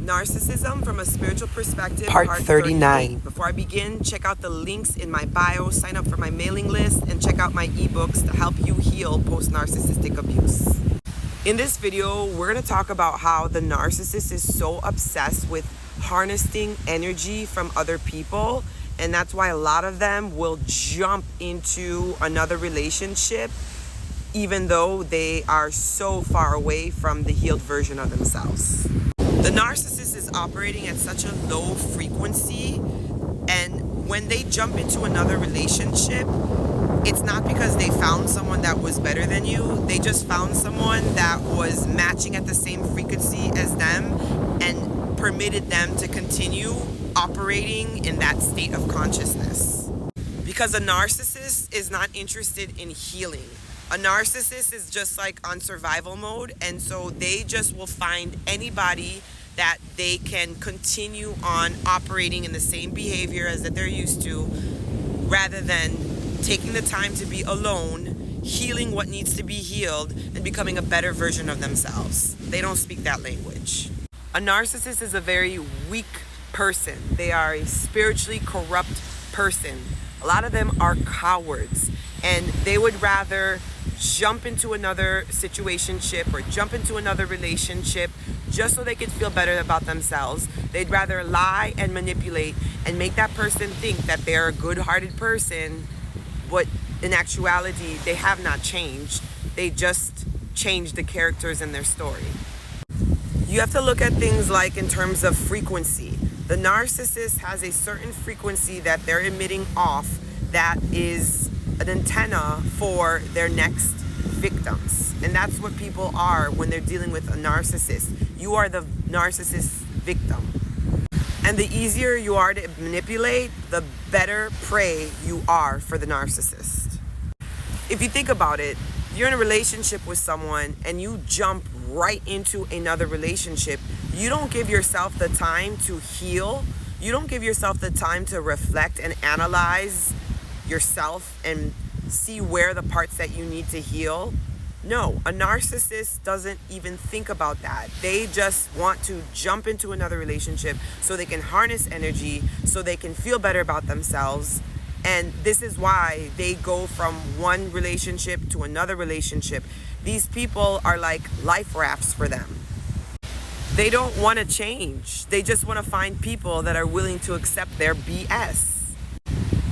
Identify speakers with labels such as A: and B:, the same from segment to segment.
A: Narcissism from a Spiritual Perspective,
B: Part 39.
A: Before I begin, check out the links in my bio, sign up for my mailing list, and check out my ebooks to help you heal post-narcissistic abuse. In this video, we're going to talk about how the narcissist is so obsessed with harnessing energy from other people, and that's why a lot of them will jump into another relationship even though they are so far away from the healed version of themselves. The narcissist is operating at such a low frequency, and when they jump into another relationship, it's not because they found someone that was better than you. They just found someone that was matching at the same frequency as them and permitted them to continue operating in that state of consciousness. Because a narcissist is not interested in healing. A narcissist is just like on survival mode, and so they just will find anybody that they can continue on operating in the same behavior as that they're used to, rather than taking the time to be alone, healing what needs to be healed, and becoming a better version of themselves. They don't speak that language. A narcissist is a very weak person. They are a spiritually corrupt person. A lot of them are cowards, and they would rather jump into another situationship or jump into another relationship just so they could feel better about themselves. They'd rather lie and manipulate and make that person think that they're a good-hearted person, but in actuality, they have not changed. They just changed the characters in their story. You have to look at things like in terms of frequency. The narcissist has a certain frequency that they're emitting off that is an antenna for their next victims. And that's what people are when they're dealing with a narcissist. You are the narcissist victim. And the easier you are to manipulate, the better prey you are for the narcissist. If you think about it, you're in a relationship with someone and you jump right into another relationship. You don't give yourself the time to heal. You don't give yourself the time to reflect and analyze yourself and see where the parts that you need to heal. No, a narcissist doesn't even think about that. They just want to jump into another relationship so they can harness energy, so they can feel better about themselves. And this is why they go from one relationship to another relationship. These people are like life rafts for them. They don't want to change. They just want to find people that are willing to accept their BS.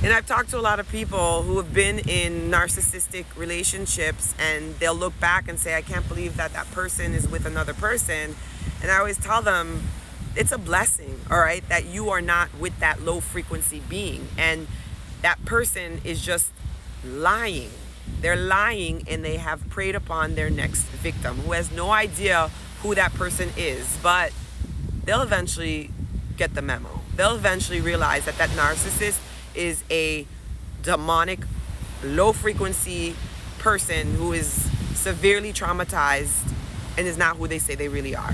A: And I've talked to a lot of people who have been in narcissistic relationships, and they'll look back and say, I can't believe that that person is with another person. And I always tell them, it's a blessing, all right, that you are not with that low frequency being. And that person is just lying. They're lying, and they have preyed upon their next victim who has no idea who that person is. But they'll eventually get the memo. They'll eventually realize that that narcissist is a demonic, low-frequency person who is severely traumatized and is not who they say they really are.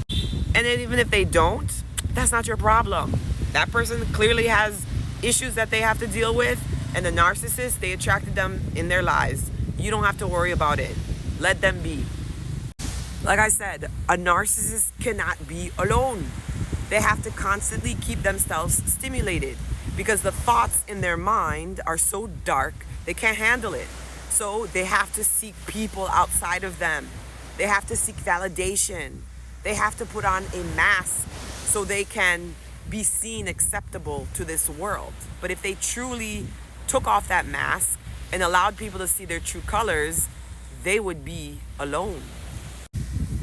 A: And then even if they don't, that's not your problem. That person clearly has issues that they have to deal with, and the narcissist, they attracted them in their lives. You don't have to worry about it. Let them be. Like I said, a narcissist cannot be alone. They have to constantly keep themselves stimulated, because the thoughts in their mind are so dark, they can't handle it. So they have to seek people outside of them. They have to seek validation. They have to put on a mask so they can be seen acceptable to this world. But if they truly took off that mask and allowed people to see their true colors, they would be alone.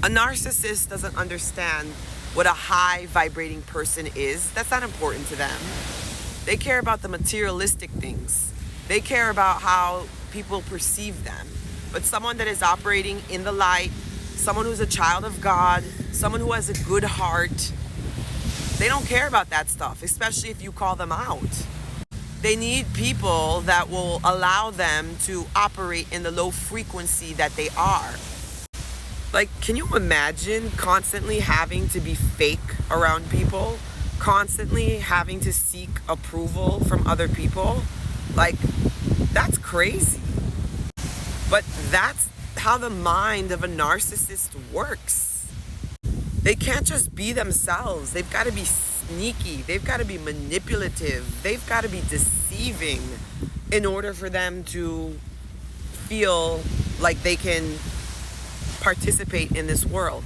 A: A narcissist doesn't understand what a high vibrating person is. That's not important to them. They care about the materialistic things. They care about how people perceive them. But someone that is operating in the light, someone who's a child of God, someone who has a good heart, they don't care about that stuff, especially if you call them out. They need people that will allow them to operate in the low frequency that they are. Like, can you imagine constantly having to be fake around people? Constantly having to seek approval from other people? Like, that's crazy. But that's how the mind of a narcissist works. They can't just be themselves. They've got to be sneaky. They've got to be manipulative. They've got to be deceiving in order for them to feel like they can participate in this world.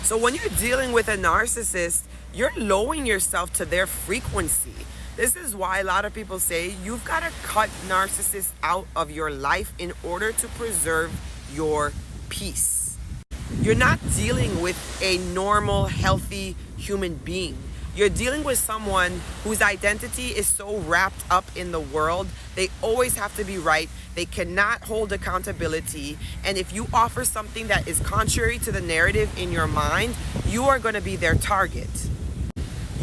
A: So when you're dealing with a narcissist, you're lowering yourself to their frequency. This is why a lot of people say you've got to cut narcissists out of your life in order to preserve your peace. You're not dealing with a normal, healthy human being. You're dealing with someone whose identity is so wrapped up in the world. They always have to be right. They cannot hold accountability. And if you offer something that is contrary to the narrative in your mind, you are going to be their target.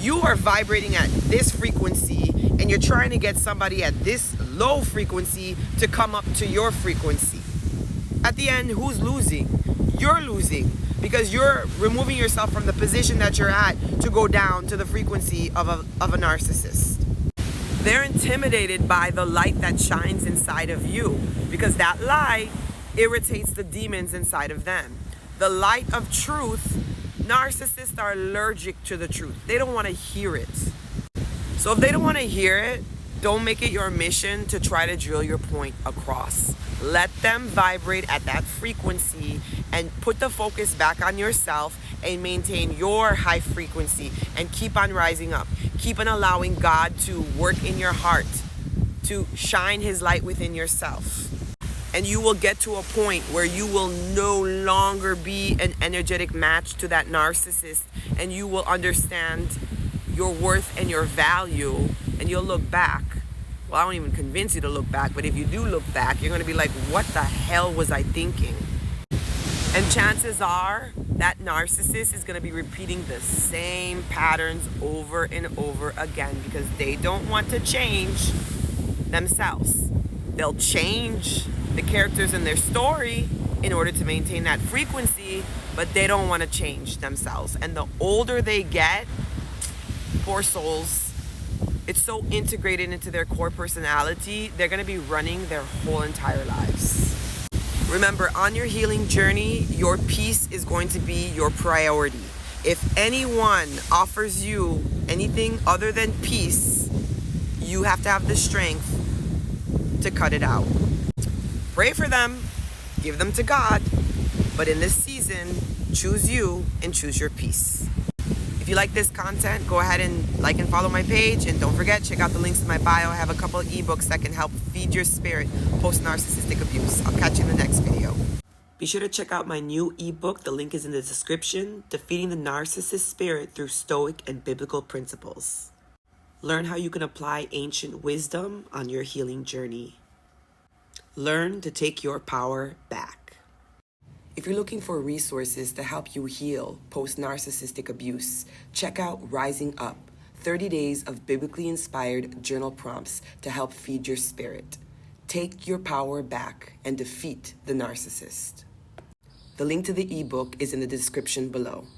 A: You are vibrating at this frequency and you're trying to get somebody at this low frequency to come up to your frequency. At the end, who's losing? You're losing, because you're removing yourself from the position that you're at to go down to the frequency of a narcissist. They're intimidated by the light that shines inside of you, because that light irritates the demons inside of them. The light of truth, narcissists are allergic to the truth. They don't want to hear it. So if they don't want to hear it, don't make it your mission to try to drill your point across. Let them vibrate at that frequency and put the focus back on yourself and maintain your high frequency and keep on rising up. Keep on allowing God to work in your heart, to shine His light within yourself. And you will get to a point where you will no longer be an energetic match to that narcissist, and you will understand your worth and your value, and you'll look back. Well, I don't even convince you to look back, but if you do look back, you're going to be like, what the hell was I thinking? And chances are that narcissist is going to be repeating the same patterns over and over again because they don't want to change themselves. They'll change the characters in their story in order to maintain that frequency, but they don't want to change themselves. And the older they get, poor souls, it's so integrated into their core personality, they're going to be running their whole entire lives. Remember, on your healing journey, your peace is going to be your priority. If anyone offers you anything other than peace, you have to have the strength to cut it out. Pray for them, give them to God, but in this season, choose you and choose your peace. If you like this content, go ahead and like and follow my page. And don't forget, check out the links in my bio. I have a couple of ebooks that can help feed your spirit post-narcissistic abuse. I'll catch you in the next video. Be sure to check out my new ebook. The link is in the description. Defeating the Narcissist Spirit Through Stoic and Biblical Principles. Learn how you can apply ancient wisdom on your healing journey. Learn to take your power back. If you're looking for resources to help you heal post-narcissistic abuse, check out Rising Up, 30 days of biblically inspired journal prompts to help feed your spirit. Take your power back and defeat the narcissist. The link to the ebook is in the description below.